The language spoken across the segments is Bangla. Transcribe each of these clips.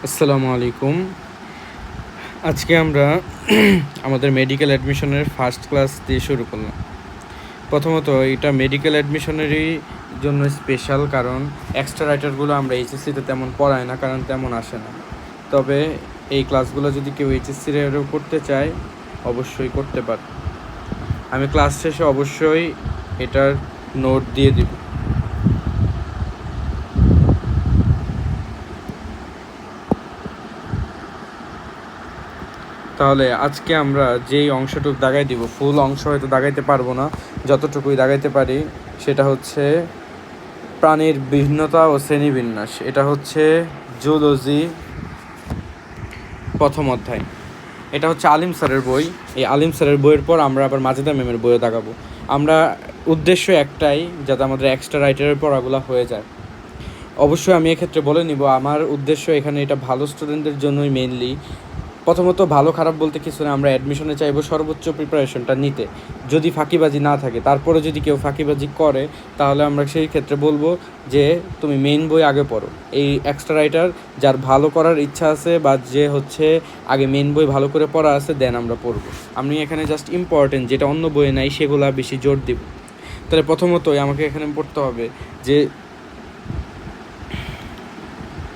আসসালামু আলাইকুম। আজকে আমরা আমাদের মেডিকেল অ্যাডমিশনের ফার্স্ট ক্লাস দিয়ে শুরু করলাম। প্রথমত এটা মেডিকেল অ্যাডমিশনেরই জন্য স্পেশাল, কারণ এক্সট্রা রাইটারগুলো আমরা এইচএসসিতে তেমন পড়াই না, কারণ তেমন আসে না। তবে এই ক্লাসগুলো যদি কেউ এইচএসসিরও করতে চায় অবশ্যই করতে পারে। আমি ক্লাস শেষে অবশ্যই এটার নোট দিয়ে দিব। তাহলে আজকে আমরা যেই অংশটুকু দাগাই দিব, ফুল অংশ হয়তো দাগাইতে পারবো না, যতটুকুই দাগাইতে পারি সেটা হচ্ছে প্রাণীর বিভিন্নতা ও শ্রেণীবিন্যাস। এটা হচ্ছে জুলজি প্রথম অধ্যায়। এটা হচ্ছে আলিম স্যারের বই। এই আলিম স্যারের বইয়ের পর আমরা আবার মাজেদা ম্যামের বইও দাগাবো। আমরা উদ্দেশ্য একটাই, যাতে আমাদের এক্সট্রা রাইটারের পড়াগুলো হয়ে যায়। অবশ্যই আমি এক্ষেত্রে বলে নিব, আমার উদ্দেশ্য এখানে এটা ভালো স্টুডেন্টদের জন্যই মেইনলি। প্রথমত ভালো খারাপ বলতে কিছু না, আমরা অ্যাডমিশনে চাইবো সর্বোচ্চ প্রিপারেশনটা নিতে। যদি ফাঁকিবাজি না থাকে, তারপরে যদি কেউ ফাঁকিবাজি করে তাহলে আমরা সেই ক্ষেত্রে বলবো যে তুমি মেইন বই আগে পড়ো। এই এক্সট্রা রাইটার যার ভালো করার ইচ্ছা আছে বা যে হচ্ছে আগে মেইন বই ভালো করে পড়া আছে, দেন আমরা পড়বো। আমি এখানে জাস্ট ইম্পর্টেন্ট যেটা অন্য বইয়ে নাই সেগুলো বেশি জোর দিব। তাহলে প্রথমতই আমাকে এখানে পড়তে হবে যে,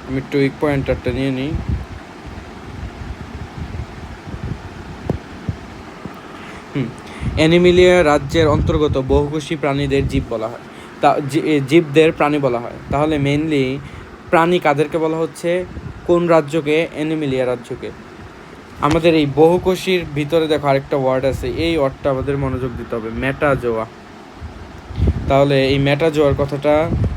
আমি একটু উইক পয়েন্টারটা নিয়ে নিই। অ্যানিমিলিয়া রাজ্যের অন্তর্গত বহুকোষী প্রাণীদের জীব বলা হয়। তা জীবদের প্রাণী বলা হয়। তাহলে মেইনলি প্রাণী কাদেরকে বলা হচ্ছে, কোন রাজ্যকে? অ্যানিমিলিয়া রাজ্যকে। আমাদের এই বহুকোষীর ভিতরে দেখো আরেকটা ওয়ার্ড আছে, এই ওয়ার্ডটা আমাদের মনোযোগ দিতে হবে, মেটাজোয়া। তাহলে এই মেটাজোয়ার কথাটা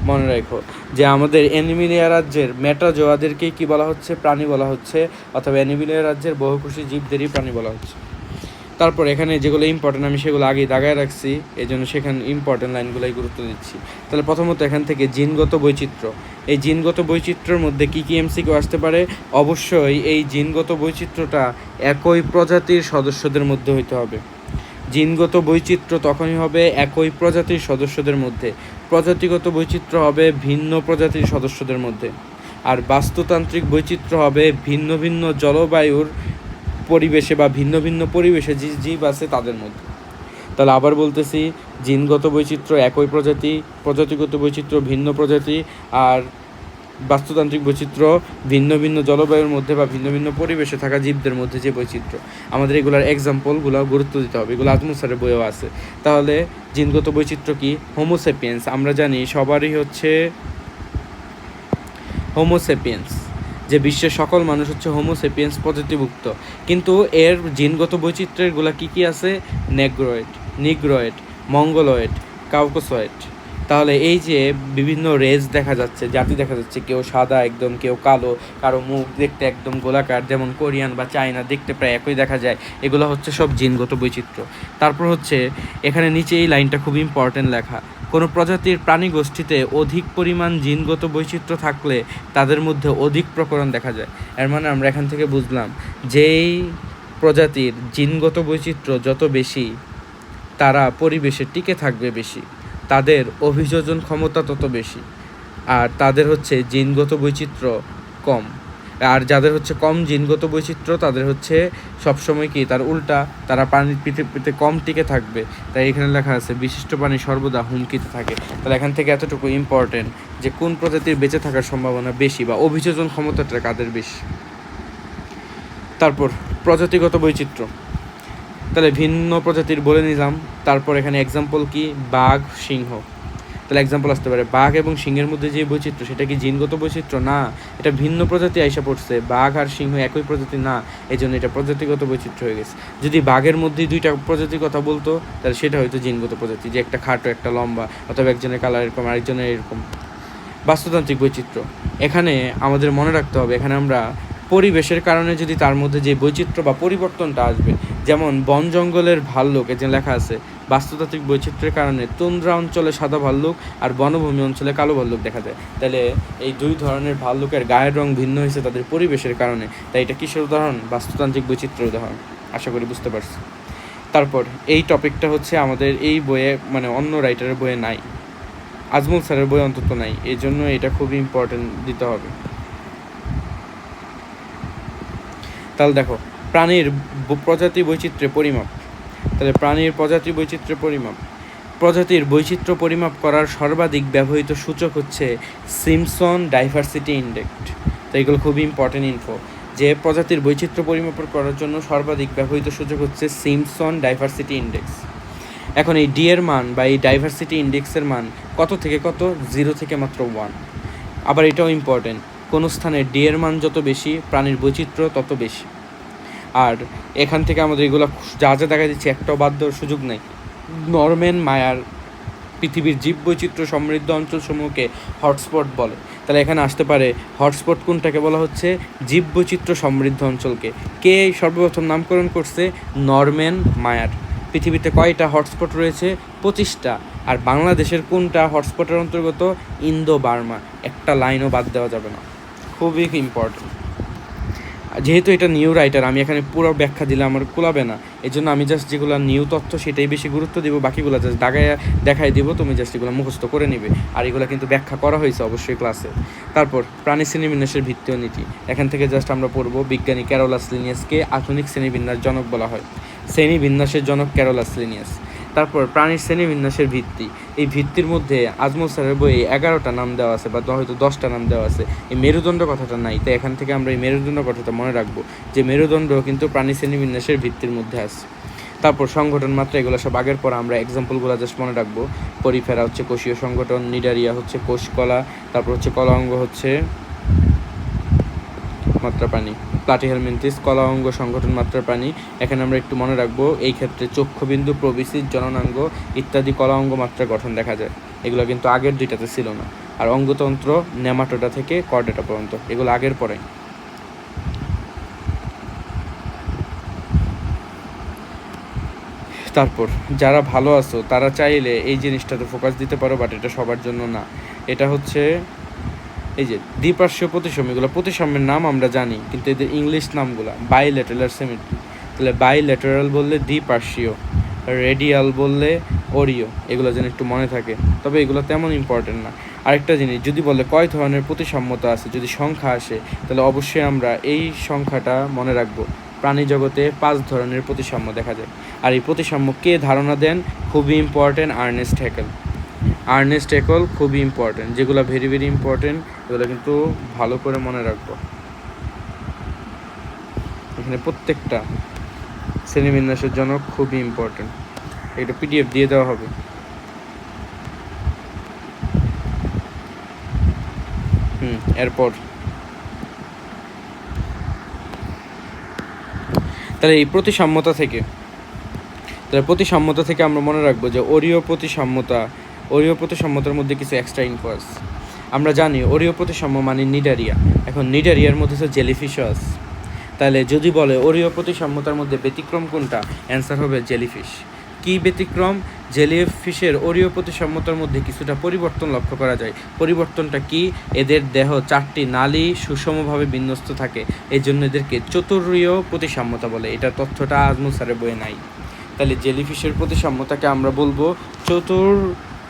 মনে রাখো যে আমাদের অ্যানিমিলিয়া রাজ্যের মেটাজোয়াদেরকে কি বলা হচ্ছে? প্রাণী বলা হচ্ছে, অথবা অ্যানিমিলিয়া রাজ্যের বহুকোষী জীবদেরই প্রাণী বলা হচ্ছে। তারপর এখানে যেগুলো ইম্পর্টেন্ট আমি সেগুলো আগেই দাগায় রাখছি, এই জন্য সেখানে ইম্পর্টেন্ট লাইনগুলোই গুরুত্ব দিচ্ছি। তাহলে প্রথমত এখান থেকে জিনগত বৈচিত্র্য। এই জিনগত বৈচিত্র্যের মধ্যে কী কী এমসিকিউ আসতে পারে? অবশ্যই এই জিনগত বৈচিত্র্যটা একই প্রজাতির সদস্যদের মধ্যে হইতে হবে। জিনগত বৈচিত্র্য তখনই হবে একই প্রজাতির সদস্যদের মধ্যে। প্রজাতিগত বৈচিত্র্য হবে ভিন্ন প্রজাতির সদস্যদের মধ্যে। আর বাস্তুতান্ত্রিক বৈচিত্র্য হবে ভিন্ন ভিন্ন জলবায়ুর পরিবেশে বা ভিন্ন ভিন্ন পরিবেশে যে জীব আছে তাদের মধ্যে। তাহলে আবার বলতেছি, জিনগত বৈচিত্র্য একই প্রজাতি, প্রজাতিগত বৈচিত্র্য ভিন্ন প্রজাতি, আর বাস্তুতান্ত্রিক বৈচিত্র্য ভিন্ন ভিন্ন জলবায়ুর মধ্যে বা ভিন্ন ভিন্ন পরিবেশে থাকা জীবদের মধ্যে যে বৈচিত্র্য। আমাদের এগুলার এক্সাম্পলগুলো গুরুত্ব দিতে হবে, এগুলো আজমল স্যারের বইও আছে। তাহলে জিনগত বৈচিত্র্য কি? হোমোসেপিয়েন্স, আমরা জানি সবারই হচ্ছে হোমোসেপিয়েন্স, যে বিশ্বের সকল মানুষ হচ্ছে হোমোসেপিয়েন্স প্রজাতিভুক্ত। কিন্তু এর জিনগত বৈচিত্র্যগুলো কী কী আছে? Negroid, Mongoloid, Caucasoid. তাহলে এই যে বিভিন্ন রেস দেখা যাচ্ছে, জাতি দেখা যাচ্ছে, কেউ সাদা একদম, কেউ কালো, কারো মুখ দেখতে একদম গোলাকার, যেমন কোরিয়ান বা চায়না, দেখতে প্রায় একই দেখা যায়। এগুলো হচ্ছে সব জিনগত বৈচিত্র্য। তারপর হচ্ছে এখানে নিচে এই লাইনটা খুব ইম্পর্টেন্ট লেখা, কোনো প্রজাতির প্রাণী গোষ্ঠীতে অধিক পরিমাণ জিনগত বৈচিত্র্য থাকলে তাদের মধ্যে অধিক প্রকরণ দেখা যায়। এর মানে আমরা এখান থেকে বুঝলাম, যেই প্রজাতির জিনগত বৈচিত্র্য যত বেশি, তারা পরিবেশে টিকে থাকবে বেশি, তাদের অভিযোজন ক্ষমতা তত বেশি। আর তাদের হচ্ছে জিনগত বৈচিত্র্য কম। আর যাদের হচ্ছে কম জিনগত বৈচিত্র্য, তাদের হচ্ছে সবসময় কি তার উল্টা, তারা প্রাণীর পৃথিবীতে কম টিকে থাকবে। তাই এখানে লেখা আছে বিশিষ্ট প্রাণী সর্বদা হুমকিতে থাকে। তাহলে এখান থেকে এতটুকু ইম্পর্টেন্ট যে কোন প্রজাতির বেঁচে থাকার সম্ভাবনা বেশি বা অভিযোজন ক্ষমতাটা কাদের বেশি। তারপর প্রজাতিগত বৈচিত্র্য, তাহলে ভিন্ন প্রজাতির বলে নিলাম। তারপর এখানে এক্সাম্পল কি? বাঘ, সিংহ। তাহলে এক্সাম্পল আসতে পারে, বাঘ এবং সিংহের মধ্যে যে বৈচিত্র্য, সেটা কি জিনগত বৈচিত্র্য? না, এটা ভিন্ন প্রজাতি আইসা পড়ছে। বাঘ আর সিংহ একই প্রজাতি না, এই জন্য এটা প্রজাতিগত বৈচিত্র্য হয়ে গেছে। যদি বাঘের মধ্যেই দুইটা প্রজাতির কথা বলতো, তাহলে সেটা হয়তো জিনগত প্রজাতি, যে একটা খাটো একটা লম্বা, অথবা একজনের কালার এরকম আরেকজনের এরকম। বাস্তুতান্ত্রিক বৈচিত্র্য, এখানে আমাদের মনে রাখতে হবে, এখানে আমরা পরিবেশের কারণে যদি তার মধ্যে যে বৈচিত্র্য বা পরিবর্তনটা আসবে, যেমন বন জঙ্গলের ভাল্লুক, এই যে লেখা আছে বাস্তুতান্ত্রিক বৈচিত্র্যের কারণে তুন্দ্রা অঞ্চলে সাদা ভাল্লুক আর বনভূমি অঞ্চলে কালো ভাল্লুক দেখা যায়। তাহলে এই দুই ধরনের ভাল্লুকের গায়ের রং ভিন্ন হয়েছে তাদের পরিবেশের কারণে। তাই এটা কিসের উদাহরণ? বাস্তুতান্ত্রিক বৈচিত্র্যের উদাহরণ। আশা করি বুঝতে পারছি। তারপর এই টপিকটা হচ্ছে আমাদের এই বইয়ে, মানে অন্য রাইটারের বইয়ে নাই, আজমল স্যারের বই অন্তত নাই, এই জন্য এটা খুবই ইম্পর্টেন্ট দিতে হবে। তাহলে দেখো প্রাণীর প্রজাতি বৈচিত্র্যের পরিমাপ, তাহলে প্রাণীর প্রজাতি বৈচিত্র্যের পরিমাপ, প্রজাতির বৈচিত্র্য পরিমাপ করার সর্বাধিক ব্যবহৃত সূচক হচ্ছে সিম্পসন ডাইভার্সিটি ইন্ডেক্স। তো এগুলো খুবই ইম্পর্টেন্ট ইনফো, যে প্রজাতির বৈচিত্র্য পরিমাপ করার জন্য সর্বাধিক ব্যবহৃত সূচক হচ্ছে সিম্পসন ডাইভার্সিটি ইন্ডেক্স। এখন এই ডি এর মান বা এই ডাইভার্সিটি ইন্ডেক্সের মান কত থেকে কত, 0 থেকে মাত্র 1। আবার এটাও ইম্পর্টেন্ট, কোনো স্থানে ডি এর মান যত বেশি প্রাণীর বৈচিত্র্য তত বেশি। আর এখান থেকে আমাদের এগুলো যা যা দেখা দিচ্ছে একটাও বাদ দেওয়ার সুযোগ নেই। নরম্যান মায়ার পৃথিবীর জীববৈচিত্র্য সমৃদ্ধ অঞ্চলসমূহকে হটস্পট বলে। তাহলে এখানে আসতে পারে হটস্পট কোনটাকে বলা হচ্ছে, জীববৈচিত্র্য সমৃদ্ধ অঞ্চলকে। কে সর্বপ্রথম নামকরণ করছে, নরম্যান মায়ার। পৃথিবীতে কয়টা হটস্পট রয়েছে, 25টা। আর বাংলাদেশের কোনটা হটস্পটের অন্তর্গত, ইন্দো বার্মা। একটা লাইনও বাদ দেওয়া যাবে না, খুবই ইম্পর্টেন্ট। যেহেতু এটা নিউ রাইটার, আমি এখানে পুরো ব্যাখ্যা দিলে আমার কুলাবে না, এই জন্য আমি জাস্ট যেগুলো নিউ তথ্য সেটাই বেশি গুরুত্ব দিব, বাকিগুলো জাস্ট দেখাই দিব, তুমি জাস্ট এগুলো মুখস্থ করে নিবে। আর এগুলো কিন্তু ব্যাখ্যা করা হয়েছে অবশ্যই ক্লাসে। তারপর প্রাণী শ্রেণীবিন্যাসের ভিত্তি ও নীতি, এখান থেকে জাস্ট আমরা পড়বো বিজ্ঞানী ক্যারোলাস লিনিয়াসকে আধুনিক শ্রেণীবিন্যাস জনক বলা হয়। শ্রেণীবিন্যাসের জনক ক্যারোলাস লিনিয়াস। তারপর প্রাণীর শ্রেণীবিন্যাসের ভিত্তি, এই ভিত্তির মধ্যে আজমল স্যারের বইয়ে 11টা নাম দেওয়া আছে, বা হয়তো 10টা নাম দেওয়া আছে। এই মেরুদণ্ড কথাটা নাই, তাই এখান থেকে আমরা এই মেরুদণ্ড কথাটা মনে রাখবো, যে মেরুদণ্ড কিন্তু প্রাণী শ্রেণীবিন্যাসের ভিত্তির মধ্যে আছে। তারপর সংগঠন মাত্রা, এগুলো সব আগের পর আমরা এক্সাম্পলগুলো জাস্ট মনে রাখবো। পরিফেরা হচ্ছে কোষীয় সংগঠন, নিডারিয়া হচ্ছে কোষকলা, তারপর হচ্ছে কলা অঙ্গ হচ্ছে মাত্রা প্রাণী, প্লাটিহেলমিনথিস কলা অঙ্গ সংগঠন মাত্রা প্রাণী। এখানে আমরা একটু মনে রাখবো, এই ক্ষেত্রে চক্ষুবিন্দু, প্রবিসিস, জননাঙ্গ ইত্যাদি কলা অঙ্গ মাত্রা গঠন দেখা যায়। এগুলো কিন্তু আগের দুইটাতে ছিল না। আর অঙ্গতন্ত্র নেমাটোডা থেকে কর্ডেটা পর্যন্ত, এগুলো আগের পরে। তারপর যারা ভালো আছো তারা চাইলে এই জিনিসটাতে ফোকাস দিতে পারো, বাট এটা সবার জন্য না। এটা হচ্ছে এই যে দ্বিপার্শ্বীয় প্রতিসাম্য, এগুলো প্রতিসাম্যের নাম আমরা জানি, কিন্তু এদের ইংলিশ নামগুলো বাইল্যাটেরাল সিমেট্রি। তাহলে বাইল্যাটেরাল বললে দ্বিপার্শ্বীয়, রেডিয়াল বললে ওরিও, এগুলো যেন একটু মনে থাকে, তবে এগুলো তেমন ইম্পর্টেন্ট না। আরেকটা জিনিস, যদি বলে কয় ধরনের প্রতিসাম্যতা আছে, যদি সংখ্যা আসে, তাহলে অবশ্যই আমরা এই সংখ্যাটা মনে রাখবো। প্রাণী জগতে 5 ধরনের প্রতিসাম্য দেখা যায়। আর এই প্রতিসাম্য কে ধারণা দেন, খুবই important, Ernest Haeckel. Ernest Haeckel খুবই ইম্পর্টেন্ট, যেগুলো ভেরি ভেরি ইম্পর্টেন্ট, এগুলো কিন্তু ভালো করে মনে রাখবো। এখানে প্রত্যেকটা শ্রেণীবিন্যাসের জন্য খুবই ইম্পর্টেন্ট। এটা পিডিএফ দিয়ে দেওয়া হবে। এরপর তাহলে এই প্রতিসাম্যতা থেকে আমরা মনে রাখবো যে ওরিও প্রতিসাম্যতার মধ্যে কিছু এক্সট্রা ইনফো আছে। আমরা জানি ওরিও প্রতিসাম্য মানে নিডারিয়া। এখন নিডারিয়ার মধ্যে তো জেলিফিশও আছে। তাহলে যদি বলে ওরিও প্রতিসাম্যতার মধ্যে ব্যতিক্রম কোনটা, অ্যান্সার হবে জেলিফিশ। কি ব্যতিক্রম, জেলিফিশের ওরিও প্রতিসাম্যতার মধ্যে কিছুটা পরিবর্তন লক্ষ্য করা যায়। পরিবর্তনটা কি, এদের দেহ 4টি নালী সুষমভাবে বিন্যস্ত থাকে, এই জন্য এদেরকে চতুরীয় প্রতিসাম্যতা বলে। এটা তথ্যটা আজমল স্যারের বইয়ে নাই। তাহলে জেলিফিশের প্রতিসাম্যতাকে আমরা বলবো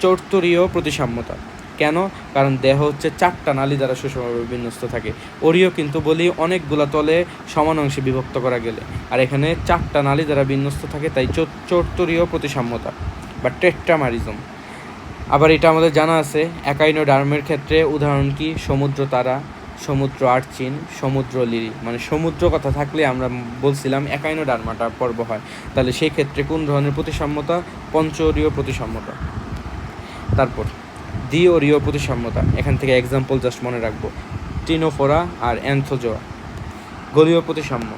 চতুরীয় প্রতিসাম্যতা। কেন, কারণ দেহ হচ্ছে 4টা নালী দ্বারা সুষমভাবে বিন্যস্ত থাকে। ওরিও কিন্তু বলি অনেকগুলা তলে সমান অংশে বিভক্ত করা গেলে, আর এখানে 4টা নালী দ্বারা বিন্যস্ত থাকে, তাই চতুরীয় প্রতিসাম্যতা বা টেট্রামারিজম। আবার এটা আমাদের জানা আছে, একাইনোডার্মের ক্ষেত্রে উদাহরণ কি, সমুদ্র তারা, সমুদ্র আর্চিন, সমুদ্র লিলি। মানে সমুদ্র কথা থাকলে আমরা বলছিলাম একাইনোডার্মাটা পর্ব হয়। তাহলে সেই ক্ষেত্রে কোন ধরনের প্রতিসাম্যতা, পঞ্চরীয় প্রতিসাম্যতা। তারপর দ্বিঅরীয় প্রতিসাম্যতা, এখান থেকে এক্সাম্পল জাস্ট মনে রাখবো, টিনোফোরা আর অ্যান্থোজোয়া। গোলীয় প্রতিসাম্য,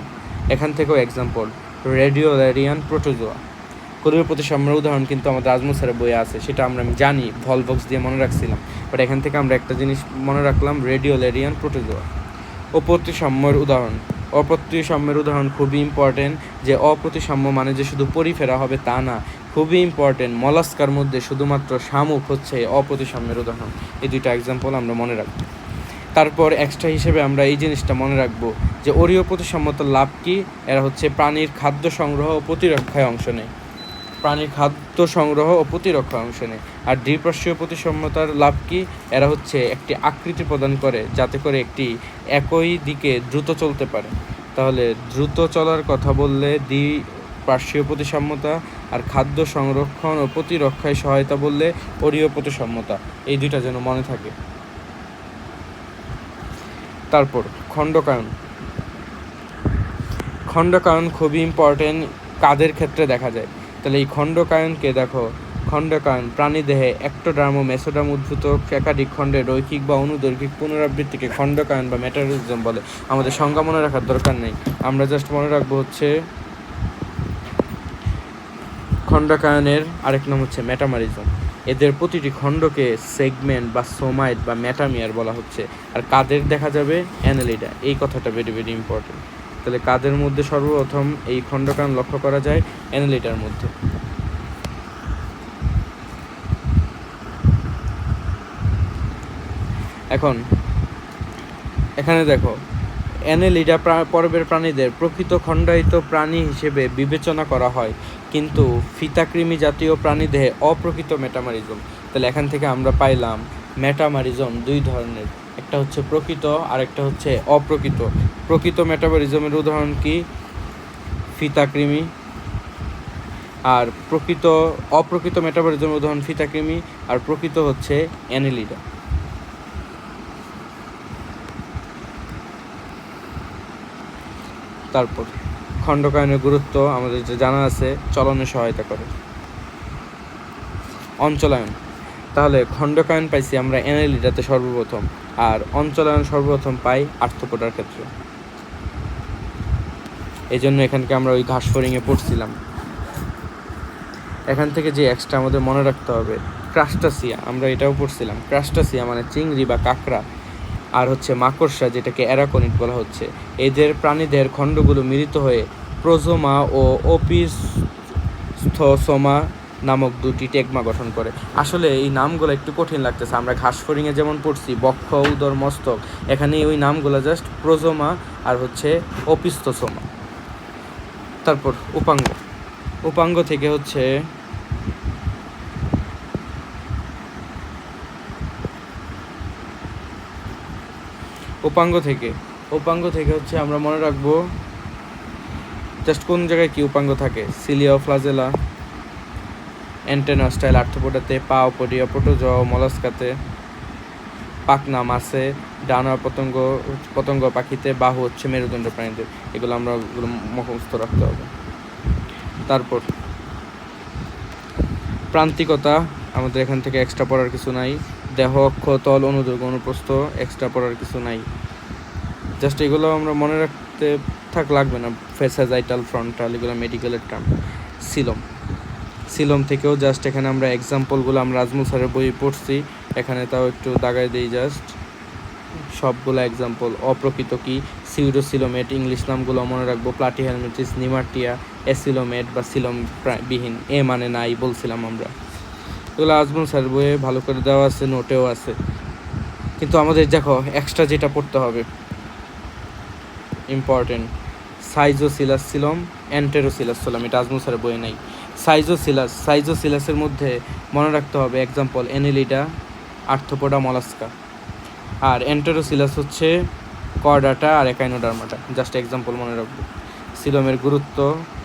এখান থেকেও এক্সাম্পল, রেডিওল্যারিয়ান প্রোটোজোয়া। গোলীয় প্রতিসাম্যের উদাহরণ কিন্তু আমাদের আজমল স্যারের বইয়ে আছে, সেটা আমি জানি, ভলভক্স দিয়ে মনে রাখছিলাম, বাট এখান থেকে আমরা একটা জিনিস মনে রাখলাম, রেডিওল্যারিয়ান প্রোটোজোয়া। অপ্রতিসাম্যের উদাহরণ, অপ্রতিসাম্যের উদাহরণ খুবই ইম্পর্টেন্ট, যে অপ্রতিসাম্য মানে যে শুধু পরিফেরা হবে তা না, খুবই ইম্পর্টেন্ট, মলাস্কার মধ্যে শুধুমাত্র শামুক হচ্ছে অপ্রতিসাম্যের উদাহরণ। এই 2টা এক্সাম্পল আমরা মনে রাখব। তারপর এক্সট্রা হিসেবে আমরা এই জিনিসটা মনে রাখবো যে ওরিও প্রতিসাম্যতার লাভ কি, এরা হচ্ছে প্রাণীর খাদ্য সংগ্রহ ও প্রতিরক্ষায় অংশ নেয়। আর দ্বিপার্শ্বীয় প্রতিসাম্যতার লাভ কি, এরা হচ্ছে একটি আকৃতি প্রদান করে, যাতে করে একটি একই দিকে দ্রুত চলতে পারে। তাহলে দ্রুত চলার কথা বললে দ্বিপার্শ্বীয় প্রতিসাম্যতা, আর খাদ্য সংরক্ষণ ও প্রতিরক্ষায় সহায়তা বললে অরীয় প্রতিসাম্যতা। এই দুইটা যেন মনে থাকে। তারপর খণ্ডকায়ন। খণ্ডকায়ন খুবই ইম্পর্টেন্ট, কাদের ক্ষেত্রে দেখা যায়। তাহলে এই খণ্ডকায়নকে দেখো, খণ্ডকায়ন প্রাণীদেহে এক্টোডার্ম ও মেসোডার্ম উদ্ভূত একাধিক খণ্ডের রৈখিক বা অনুদৈর্ঘিক পুনরাবৃত্তিকে খণ্ডকায়ন বা মেটামরিজম বলে। আমাদের সংজ্ঞা মনে রাখার দরকার নেই, আমরা জাস্ট মনে রাখবো হচ্ছে খণ্ডকায়নের আরেক নাম হচ্ছে মেটামরিজম। এদের প্রতিটি খণ্ডকে সেগমেন্ট বা সোমাইট বা মেটামিয়ার বলা হচ্ছে। আর কাদের দেখা যাবে? অ্যানেলিডা। এই কথাটা ভেরি ভেরি ইম্পর্টেন্ট। তাহলে কাদের মধ্যে সর্বপ্রথম এই খণ্ডকায়ন লক্ষ্য করা যায়? অ্যানেলিডার মধ্যে। এখন এখানে দেখো, অ্যানেলিডা পর্বের প্রাণীদের প্রকৃত খণ্ডায়িত প্রাণী হিসেবে বিবেচনা করা হয়, কিন্তু ফিতাকৃমি জাতীয় প্রাণীদেহে অপ্রকৃত মেটামরিজম। তাহলে এখান থেকে আমরা পাইলাম মেটামরিজম দুই ধরনের, একটা হচ্ছে প্রকৃত আর একটা হচ্ছে অপ্রকৃত। প্রকৃত মেটামরিজমের উদাহরণ কি? ফিতাকৃমি। আর অপ্রকৃত মেটামরিজমের উদাহরণ ফিতাকৃমি, আর প্রকৃত হচ্ছে অ্যানেলিডা। তারপর খণ্ডকায়নের গুরুত্ব আমাদের যে জানা আছে, চলনে সহায়তা করে। অঞ্চলায়ন। তাহলে খণ্ডকায়ন পাইছি আমরা অ্যানেলিডাতে সর্বপ্রথম, আর অঞ্চলায়ন সর্বপ্রথম পাই আর্থ্রোপোডার ক্ষেত্রে। এই জন্য এখানকে আমরা ওই ঘাসফড়িংয়ে পড়ছিলাম। এখান থেকে যে এক্সট্রা আমাদের মনে রাখতে হবে, ক্রাস্টাসিয়া, আমরা এটাও পড়ছিলাম। ক্রাস্টাসিয়া মানে চিংড়ি বা কাঁকড়া, আর হচ্ছে মাকড়সা, যেটাকে অ্যারাকনিড বলা হচ্ছে। এদের প্রাণীদের খণ্ডগুলো মিলিত হয়ে প্রোজোমা ও ওপিস্থোসোমা নামক দুটি টেগমা গঠন করে। আসলে এই নামগুলো একটু কঠিন লাগতেছে, আমরা ঘাসফড়িংয়ে যেমন পড়ছি বক্ষ, উদর, মস্তক, এখানে ওই নামগুলো জাস্ট প্রোজোমা আর হচ্ছে ওপিস্থোসোমা। তারপর উপাঙ্গ। উপাঙ্গ থেকে হচ্ছে উপাঙ্গ থেকে হচ্ছে আমরা মনে রাখবো জাস্ট কোন জায়গায় কি উপাঙ্গ থাকে। সিলিয়া, ফ্লাজেলা, অ্যান্টেনা স্টাইল আর্থ্রোপোডাতে, পা অপরিয়া, প্রোটোজোয়া ও মলাস্কাতে, পাখনা মাছে, ডানা পতঙ্গ পাখিতে, বাহু হচ্ছে মেরুদণ্ড প্রাণীদের। এগুলো আমরা মুখস্থ রাখতে হবে। তারপর প্রান্তিকতা, আমাদের এখান থেকে এক্সট্রা পড়ার কিছু নাই। দেহ, অক্ষ, তল, অনুদৈর্ঘ্য, অনুপ্রস্থ, এক্সট্রা পড়ার কিছু নাই। জাস্ট এগুলো আমরা মনে রাখতে লাগবে না। ফেসাজাইটাল, ফ্রন্টাল, এগুলো মেডিকেলের টার্ম। সিলম থেকেও জাস্ট এখানে আমরা এক্সাম্পলগুলো আমরা আজমল স্যারের বই পড়ছি, এখানে তাও একটু দাগাই দিই জাস্ট সবগুলো এক্সাম্পল। অপ্রকৃত কি? সিউডোসিলোমেট, ইংলিশ নামগুলো মনে রাখবো, প্লাটিহেলমিনথিস, নিমার্টিয়া, অ্যাসিলোমেট বা সিলম বিহীন, এ মানে নাই বলছিলাম আমরা। এগুলো আজমল স্যারের বইয়ে ভালো করে দেওয়া আছে, নোটেও আছে। কিন্তু আমাদের দেখো এক্সট্রা যেটা পড়তে হবে ইম্পর্টেন্ট, সাইজোসিলাস সিলম, অ্যান্টেরোসিলাস সিলম, এটা আজমল স্যারের বইয়ে নাই। সাইজোসিলাসের মধ্যে মনে রাখতে হবে এক্সাম্পল অ্যানেলিডা, আর্থ্রোপোডা, মলাস্কা। আর অ্যান্টেরোসিলাস হচ্ছে কর্ডাটা আর একাইনোডার্মাটা, জাস্ট এক্সাম্পল মনে রাখবো। সিলমের গুরুত্ব,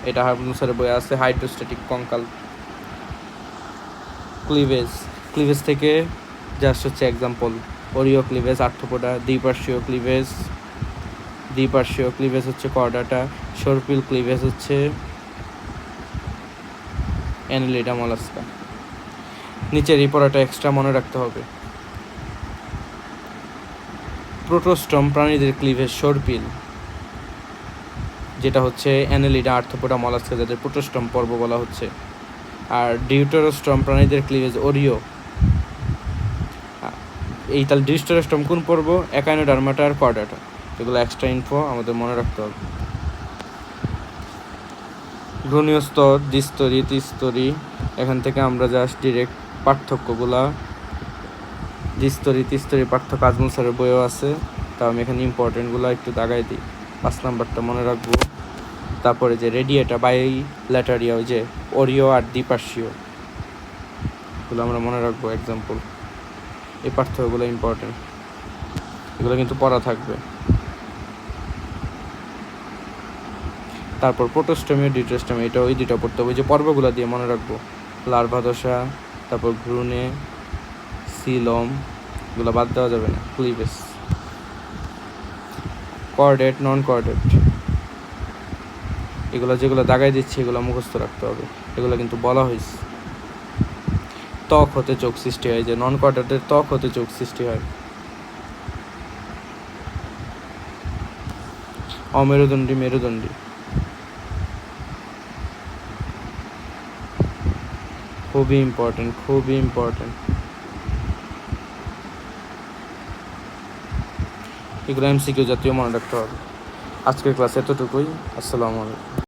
এটা আজমল স্যারের বইয়ে আছে, হাইড্রোস্ট্যাটিক কঙ্কাল। ক্লিভেজ থেকে জাস্ট হচ্ছে এক্সাম্পল অরিও ক্লিভেজ, আর্থ্রোপোডা। দ্বিপার্শ্বীয় ক্লিভেজ হচ্ছে কর্ডাটা। সর্পিল ক্লিভেজ হচ্ছে অ্যানেলিডা, মলাস্কা। নিচের এই পড়াটা এক্সট্রা মনে রাখতে হবে। প্রোটোস্টম প্রাণীদের ক্লিভেজ সর্পিল, যেটা হচ্ছে অ্যানেলিডা, আর্থ্রোপোডা, মলাস্কা, যাদের প্রোটোস্টম পর্ব বলা হচ্ছে। আর ডিউটেরোস্টম প্রাণীদের ক্লিভেজ অরিও। এই তাহলে ডিউটেরোস্টম কোন পর্ব? একাইনোডার্মাটা আর কর্ডাটা। এগুলো এক্সট্রা ইনফো আমাদের মনে রাখতে হবে। ভ্রূণীয় স্তর, দ্বিস্তরী, ত্রিস্তরী, এখান থেকে আমরা জাস্ট ডিরেক্ট পার্থক্যগুলা, দ্বিস্তরী ত্রিস্তরী পার্থক্য আজমল স্যারের বইও আছে, তাও আমি এখানে ইম্পর্টেন্টগুলো একটু দাগাই দিই। 5 নাম্বারটা মনে রাখবো। তারপরে যে রেডিয়েটা, বাইল্যাটারিয়া, ওই যে অরিও আর দ্বিপার্শ্বীয়, এগুলো আমরা মনে রাখবো এক্সাম্পল। এই পার্থক্যগুলো ইম্পর্টেন্ট, এগুলো কিন্তু পড়া থাকবে। তারপর প্রোটোস্টমি, ডিউটেরোস্টমি, এটা ওই দুটো পড়তে হবে, ওই যে পর্বগুলো দিয়ে মনে রাখবো। লার্ভা দশা, তারপর ভ্রূণে, সিলম, এগুলো বাদ দেওয়া যাবে না। ক্লিভেজ, কর্ডেট, নন কর্ডেট, এগুলো যেগুলো দাগাই দিচ্ছে এগুলো মুখস্থ রাখতে হবে, এগুলো কিন্তু বলা হয়েছে। ত্বক হতে চোখ সৃষ্টি হয়, যে নন কর্ডেটের ত্বক হতে চোখ সৃষ্টি হয়। অমেরুদণ্ডী, মেরুদণ্ডী, খুবই ইম্পর্টেন্ট, খুবই ইম্পর্টেন্ট। এগুলো এমসিকিউ জাতীয় মনে রাখতে হবে। আজকের ক্লাস এতটুকুই। আসসালামু আলাইকুম।